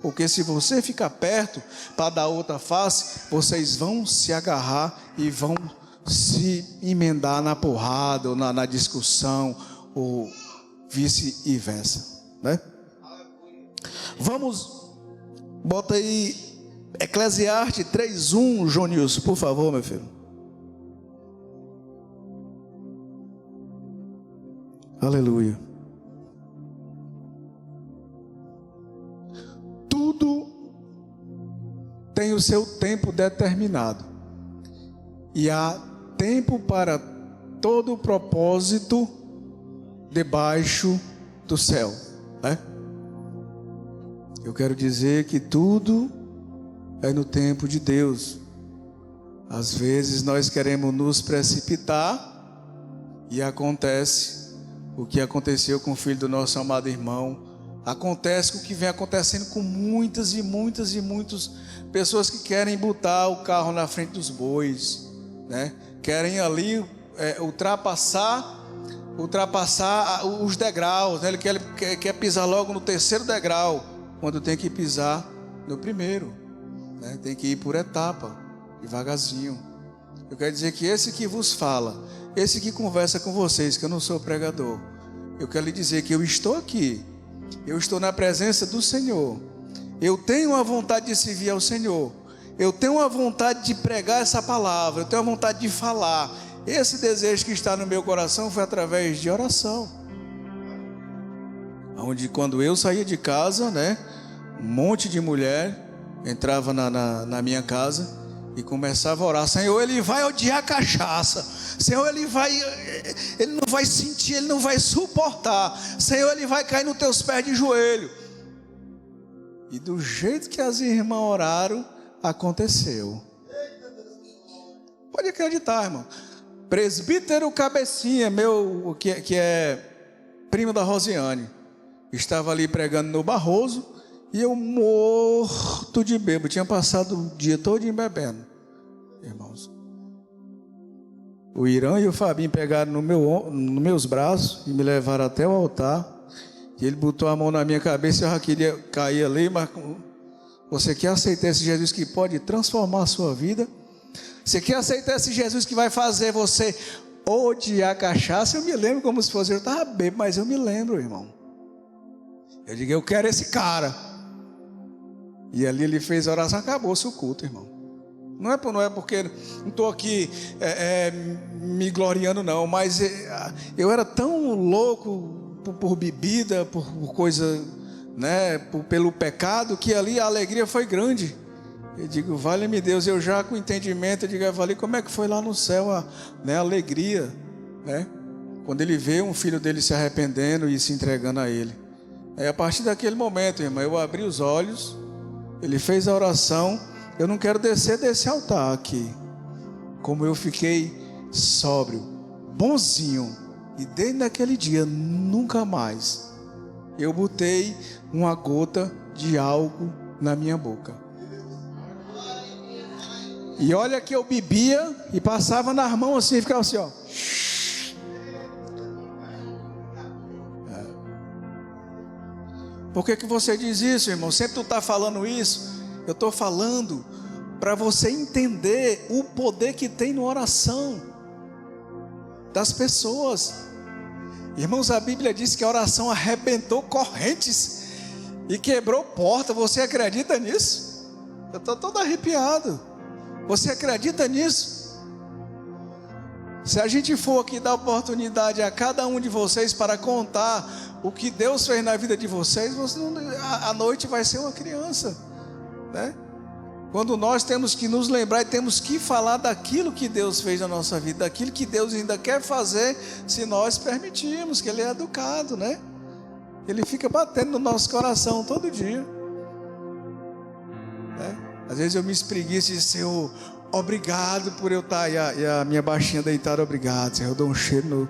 [SPEAKER 2] Porque se você ficar perto para dar outra face, vocês vão se agarrar e vão se emendar na porrada, ou na discussão, ou vice-versa, né? Vamos, bota aí Eclesiastes 3:1, Jonilson, por favor, meu filho. Aleluia. Tudo tem o seu tempo determinado, e há tempo para todo propósito debaixo do céu, né? Eu quero dizer que tudo é no tempo de Deus. Às vezes nós queremos nos precipitar e acontece o que aconteceu com o filho do nosso amado irmão. Acontece o que vem acontecendo com muitas pessoas que querem botar o carro na frente dos bois, né? Querem ali ultrapassar os degraus, né? Ele quer pisar logo no terceiro degrau, quando tem que pisar no primeiro, né? Tem que ir por etapa, devagarzinho. Eu quero dizer que esse que vos fala, esse que conversa com vocês, que eu não sou pregador, eu quero lhe dizer que eu estou aqui, eu estou na presença do Senhor, eu tenho a vontade de servir ao Senhor, eu tenho a vontade de pregar essa palavra, eu tenho a vontade de falar. Esse desejo que está no meu coração foi através de oração, onde quando eu saía de casa, né, um monte de mulher entrava na minha casa e começava a orar: Senhor, ele vai odiar a cachaça, Senhor, ele não vai sentir, ele não vai suportar, Senhor, ele vai cair nos teus pés de joelho. E do jeito que as irmãs oraram, aconteceu. Pode acreditar, irmão. Presbítero Cabecinha, meu, que é primo da Rosiane, estava ali pregando no Barroso, e eu morto de bêbado, tinha passado o dia todo bebendo, irmãos. O Irã e o Fabinho pegaram nos meus braços e me levaram até o altar, e ele botou a mão na minha cabeça. Eu já queria cair ali, mas você quer aceitar esse Jesus que pode transformar a sua vida? Você quer aceitar esse Jesus que vai fazer você odiar a cachaça? Eu me lembro como se fosse, eu estava bêbado, mas eu me lembro, irmão. Eu digo, eu quero esse cara. E ali ele fez a oração, acabou-se o culto, irmão. Não é porque não estou aqui me gloriando, não, mas eu era tão louco por bebida, por coisa, né, pelo pecado, que ali a alegria foi grande. Eu digo, vale-me Deus, eu já com entendimento, eu digo, eu falei, como é que foi lá no céu a alegria, né? Quando ele vê um filho dele se arrependendo e se entregando a ele. A partir daquele momento, irmão, eu abri os olhos, ele fez a oração. Eu não quero descer desse altar aqui, como eu fiquei sóbrio, bonzinho, e desde naquele dia, nunca mais eu botei uma gota de álcool na minha boca. E olha que eu bebia e passava nas mãos assim, ficava assim, ó. Por que você diz isso, irmão? Sempre tu está falando isso. Eu estou falando para você entender o poder que tem na oração das pessoas. Irmãos, a Bíblia diz que a oração arrebentou correntes e quebrou porta. Você acredita nisso? Eu estou todo arrepiado. Você acredita nisso? Se a gente for aqui dar oportunidade a cada um de vocês para contar o que Deus fez na vida de vocês, a noite vai ser uma criança, né? Quando nós temos que nos lembrar e temos que falar daquilo que Deus fez na nossa vida, daquilo que Deus ainda quer fazer, se nós permitirmos, que Ele é educado, né? Ele fica batendo no nosso coração todo dia, né? Às vezes eu me espreguiço e digo: Senhor, obrigado por eu estar, e a minha baixinha deitada, obrigado, Senhor. Eu dou um cheiro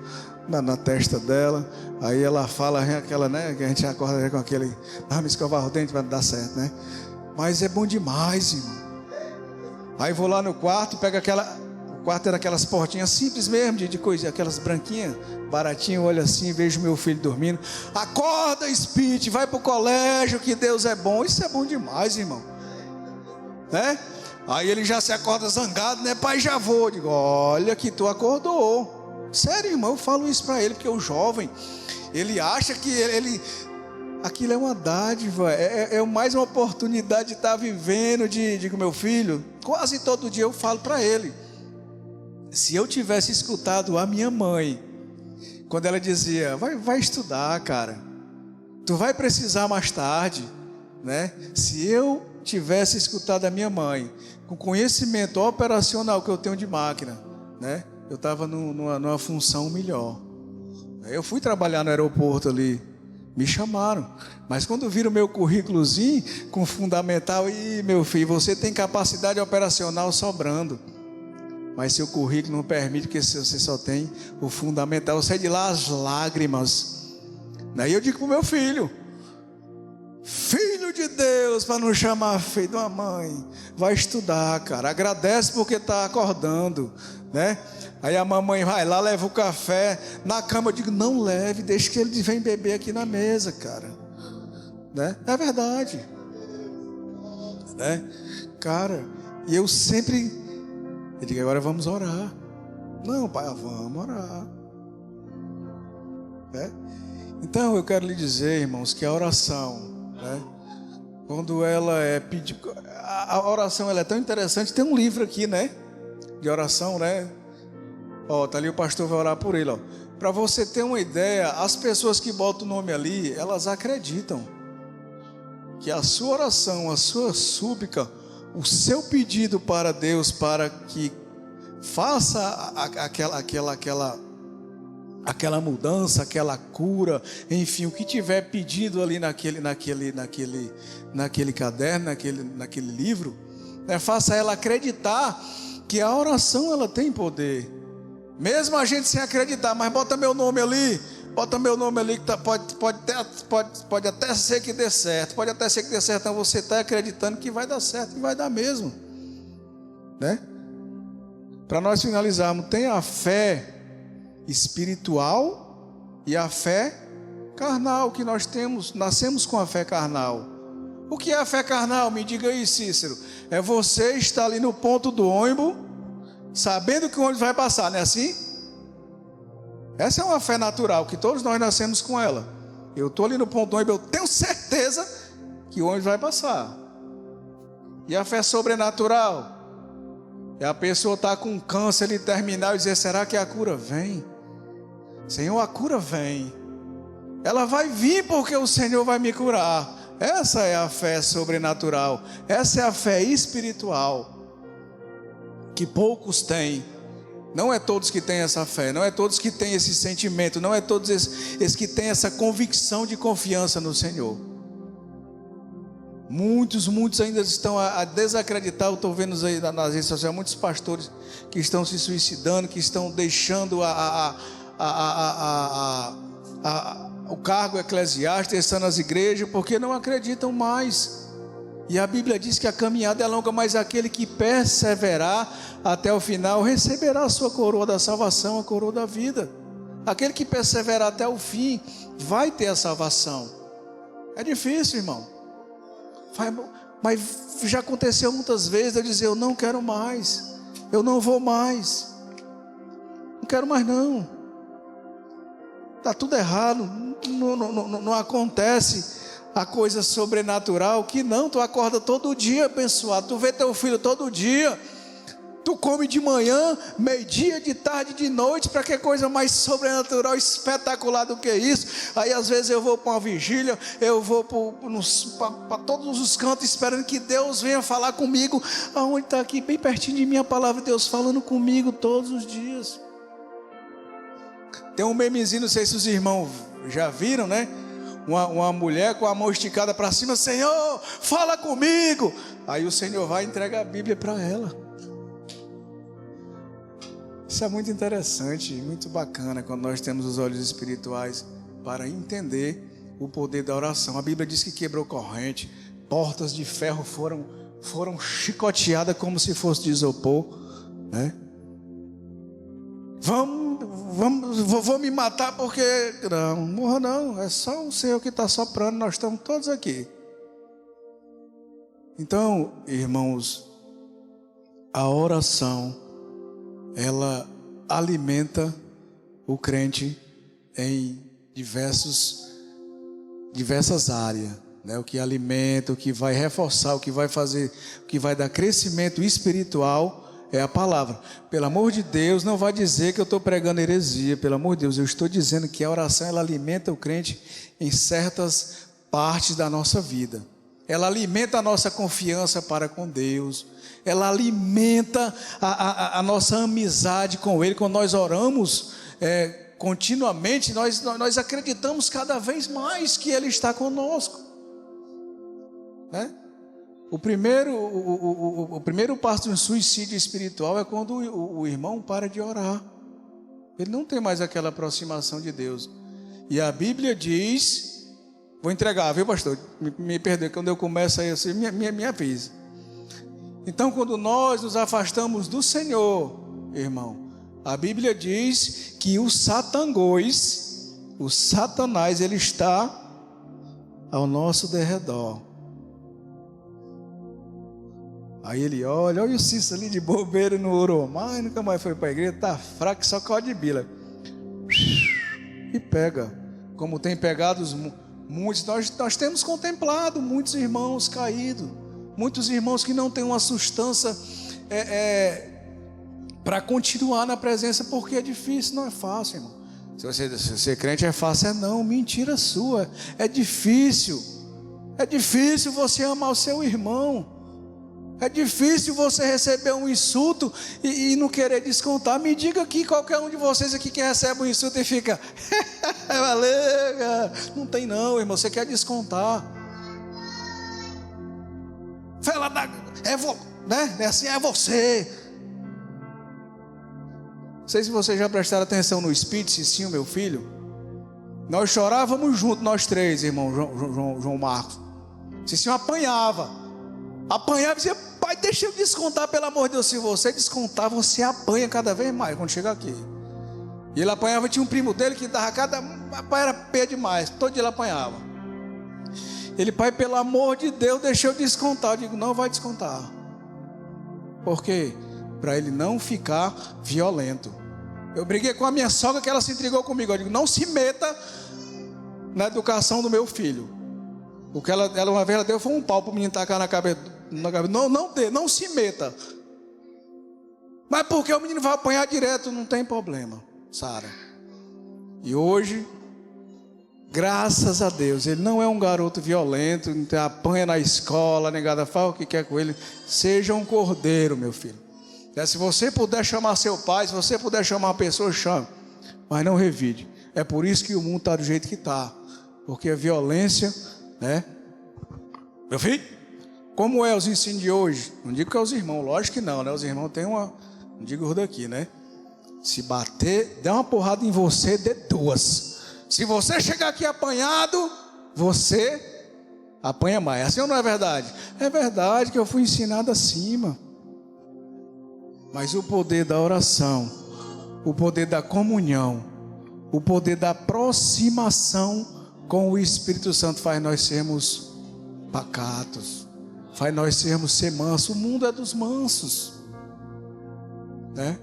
[SPEAKER 2] na testa dela, aí ela fala, aquela, né, que a gente acorda com aquele, me escovar o dente para dar certo, né? Mas é bom demais, irmão. Aí vou lá no quarto, pego o quarto era aquelas portinhas simples mesmo, de coisa, aquelas branquinhas, baratinho, olho assim, vejo meu filho dormindo. Acorda, Speed, vai pro colégio, que Deus é bom. Isso é bom demais, irmão, né? Aí ele já se acorda zangado, né? Pai, já vou. Digo: olha que tu acordou. Sério, irmão, eu falo isso para ele, porque o jovem, ele acha que aquilo é uma dádiva, é mais uma oportunidade de estar vivendo. Digo: meu filho, quase todo dia eu falo para ele, se eu tivesse escutado a minha mãe, quando ela dizia: vai estudar, cara, tu vai precisar mais tarde, né? Se eu tivesse escutado a minha mãe, com conhecimento operacional que eu tenho de máquina, né, eu estava numa função melhor. Eu fui trabalhar no aeroporto ali, me chamaram, mas quando viram o meu currículozinho com fundamental, e meu filho, você tem capacidade operacional sobrando, mas seu currículo não permite, porque você só tem o fundamental. Eu saí de lá às lágrimas. Daí eu digo para o meu filho: filho de Deus, para não chamar filho de uma mãe, vai estudar, cara, agradece porque está acordando, né? Aí a mamãe vai lá, leva o café na cama. Eu digo: não leve, deixa que ele vem beber aqui na mesa, cara, né? É verdade, né, cara? E eu digo: agora vamos orar. Não, pai, vamos orar, né? Então eu quero lhe dizer, irmãos, que a oração, né, quando ela é pedida, a oração ela é tão interessante. Tem um livro aqui, né, de oração, né? Ó, tá ali, o pastor vai orar por ele, ó. Para você ter uma ideia, as pessoas que botam o nome ali, elas acreditam que a sua oração, a sua súplica, o seu pedido para Deus, para que faça aquela mudança, aquela cura, enfim, o que tiver pedido ali naquele caderno, naquele livro, né, faça ela acreditar que a oração ela tem poder, mesmo a gente sem acreditar. Mas bota meu nome ali, que pode até ser que dê certo, então você está acreditando que vai dar certo, e vai dar mesmo, né? Para nós finalizarmos, tem a fé espiritual e a fé carnal, que nós nascemos com a fé carnal. O que é a fé carnal? Me diga aí, Cícero. É você estar ali no ponto do ônibus, sabendo que o ônibus vai passar, não é assim? Essa é uma fé natural, que todos nós nascemos com ela. Eu estou ali no ponto do ônibus, eu tenho certeza que o ônibus vai passar. E a fé sobrenatural? E a pessoa está com câncer ali terminal e dizer: será que a cura vem? Senhor, a cura vem. Ela vai vir porque o Senhor vai me curar. Essa é a fé sobrenatural. Essa é a fé espiritual, que poucos têm. Não é todos que têm essa fé, não é todos que têm esse sentimento, não é todos esses que têm essa convicção de confiança no Senhor. Muitos ainda estão a desacreditar. Eu estou vendo aí nas redes sociais muitos pastores que estão se suicidando, que estão deixando o cargo eclesiástico, estando nas igrejas, porque não acreditam mais. E a Bíblia diz que a caminhada é longa, mas aquele que perseverar até o final receberá a sua coroa da salvação, a coroa da vida. Aquele que perseverar até o fim vai ter a salvação. É difícil, irmão. Mas já aconteceu muitas vezes eu dizer, eu não quero mais, eu não vou mais, não quero mais não. Está tudo errado, não acontece a coisa sobrenatural, que não, tu acorda todo dia abençoado, tu vê teu filho todo dia, tu come de manhã, meio-dia, de tarde, de noite, para que coisa mais sobrenatural, espetacular do que isso? Aí às vezes eu vou para uma vigília, eu vou para todos os cantos, esperando que Deus venha falar comigo, aonde está aqui, bem pertinho de mim a palavra de Deus, falando comigo todos os dias. Tem um memezinho, não sei se os irmãos já viram, né? Uma mulher com a mão esticada para cima, Senhor, fala comigo. Aí o Senhor vai e entrega a Bíblia para ela. Isso é muito interessante, muito bacana quando nós temos os olhos espirituais para entender o poder da oração. A Bíblia diz que quebrou corrente, portas de ferro foram chicoteadas como se fosse de isopor, né? Vou me matar porque... Não, morra não, é só o Senhor que está soprando, nós estamos todos aqui. Então, irmãos, a oração, ela alimenta o crente em diversas áreas, né? O que alimenta, o que vai reforçar, o que vai fazer, o que vai dar crescimento espiritual é a palavra. Pelo amor de Deus, não vai dizer que eu estou pregando heresia. Pelo amor de Deus, eu estou dizendo que a oração, ela alimenta o crente em certas partes da nossa vida. Ela alimenta a nossa confiança para com Deus. Ela alimenta a nossa amizade com Ele. Quando nós oramos continuamente, nós acreditamos cada vez mais que Ele está conosco, né? O primeiro passo de um suicídio espiritual é quando o irmão para de orar. Ele não tem mais aquela aproximação de Deus. E a Bíblia diz... Vou entregar, viu, pastor? Me perdoe, quando eu começo aí, assim, me avisa. Então, quando nós nos afastamos do Senhor, irmão, a Bíblia diz que o Satanás, ele está ao nosso derredor. Aí ele olha o Cícero ali de bobeira no Uromar, nunca mais foi para a igreja, está fraco, só corre de bila. E pega, como tem pegado muitos, nós temos contemplado muitos irmãos caídos, muitos irmãos que não têm uma sustância para continuar na presença, porque é difícil, não é fácil, irmão. Se você ser crente é fácil, não, mentira sua, é difícil você amar o seu irmão. É difícil você receber um insulto e não querer descontar. Me diga aqui, qualquer um de vocês aqui que recebe um insulto e fica valeu, cara. Não tem não, irmão, você quer descontar. Fala, né? Assim é você. Não sei se vocês já prestaram atenção no Espírito, Cicinho, meu filho. Nós chorávamos juntos, nós três, irmão João Marcos. Cicinho apanhava e dizia, pai, deixa eu descontar, pelo amor de Deus. Se você descontar, você apanha cada vez mais quando chega aqui. E ele apanhava, tinha um primo dele que dava pai, era pé demais, todo dia ele apanhava. Ele, pai, pelo amor de Deus, deixa eu descontar. Eu digo, não vai descontar. Por quê? Para ele não ficar violento. Eu briguei com a minha sogra, que ela se intrigou comigo. Eu digo, não se meta na educação do meu filho. O que ela uma vez ela deu foi um pau para o menino tacar na cabeça. Não se meta. Mas porque o menino vai apanhar direto, não tem problema, Sara. E hoje, graças a Deus, ele não é um garoto violento, não tem apanha na escola, negada fala o que quer com ele. Seja um cordeiro, meu filho. Se você puder chamar seu pai, se você puder chamar uma pessoa, chame. Mas não revide. É por isso que o mundo está do jeito que está. Porque a violência, né? Meu filho, como é os ensinos de hoje? Não digo que é os irmãos, lógico que não, né? Os irmãos têm uma, não digo os daqui, né? Se bater, der uma porrada em você, dê duas. Se você chegar aqui apanhado, você apanha mais. Assim ou não é verdade? É verdade que eu fui ensinado acima. Mas o poder da oração, o poder da comunhão, o poder da aproximação com o Espírito Santo faz nós sermos pacatos, faz nós ser mansos. O mundo é dos mansos, né?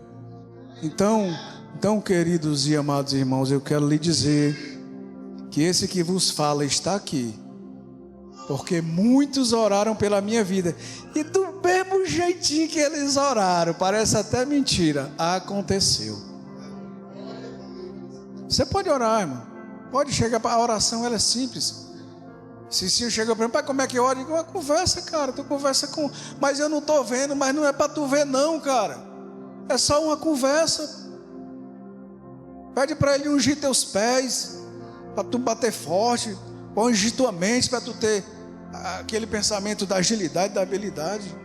[SPEAKER 2] Então, queridos e amados irmãos, eu quero lhe dizer que esse que vos fala está aqui, porque muitos oraram pela minha vida, e do mesmo jeitinho que eles oraram, parece até mentira, aconteceu. Você pode orar, irmão, pode chegar para a oração, ela é simples. Cicinho chega para mim, pai, como é que ora? Eu digo, uma conversa, cara, tu conversa com... Mas eu não estou vendo, mas não é para tu ver não, cara, é só uma conversa. Pede para ele ungir teus pés, para tu bater forte, para ungir tua mente, para tu ter aquele pensamento da agilidade, da habilidade,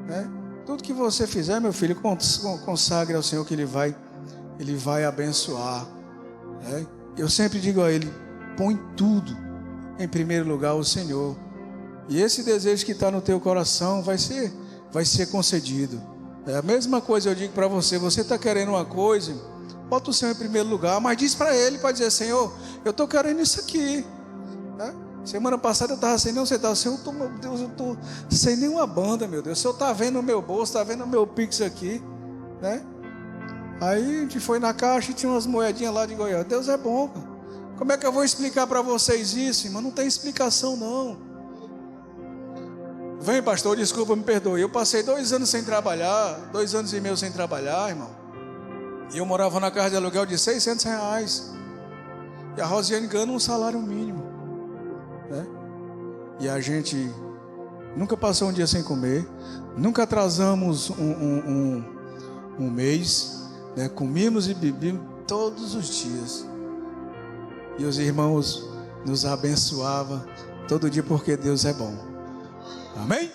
[SPEAKER 2] né? Tudo que você fizer, meu filho, consagre ao Senhor, que Ele vai abençoar, né? Eu sempre digo a ele, põe tudo em primeiro lugar o Senhor, e esse desejo que está no teu coração vai ser concedido. É a mesma coisa eu digo para você, você está querendo uma coisa, bota o Senhor em primeiro lugar, mas diz para Ele, para dizer, Senhor, eu estou querendo isso aqui, né? Semana passada eu estava sem nenhum centavo, Senhor, meu Deus, eu estou sem nenhuma banda, meu Deus, o Senhor está vendo o meu bolso, está vendo o meu Pix aqui, né? Aí a gente foi na caixa e tinha umas moedinhas lá de Goiás. Deus é bom, cara. Como é que eu vou explicar para vocês isso, irmão? Não tem explicação não. Vem, pastor, desculpa, me perdoe. Eu passei 2 anos sem trabalhar, 2 anos e meio sem trabalhar, irmão. E eu morava na casa de aluguel de R$600. E a Rosiane ganha um salário mínimo, né? E a gente nunca passou um dia sem comer, nunca atrasamos um mês, né? Comíamos e bebíamos todos os dias. E os irmãos nos abençoavam todo dia, porque Deus é bom. Amém?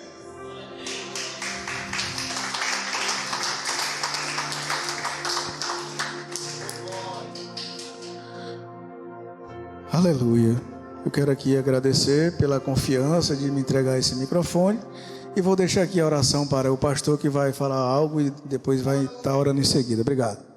[SPEAKER 2] Aleluia. Eu quero aqui agradecer pela confiança de me entregar esse microfone, e vou deixar aqui a oração para o pastor, que vai falar algo e depois vai estar orando em seguida. Obrigado.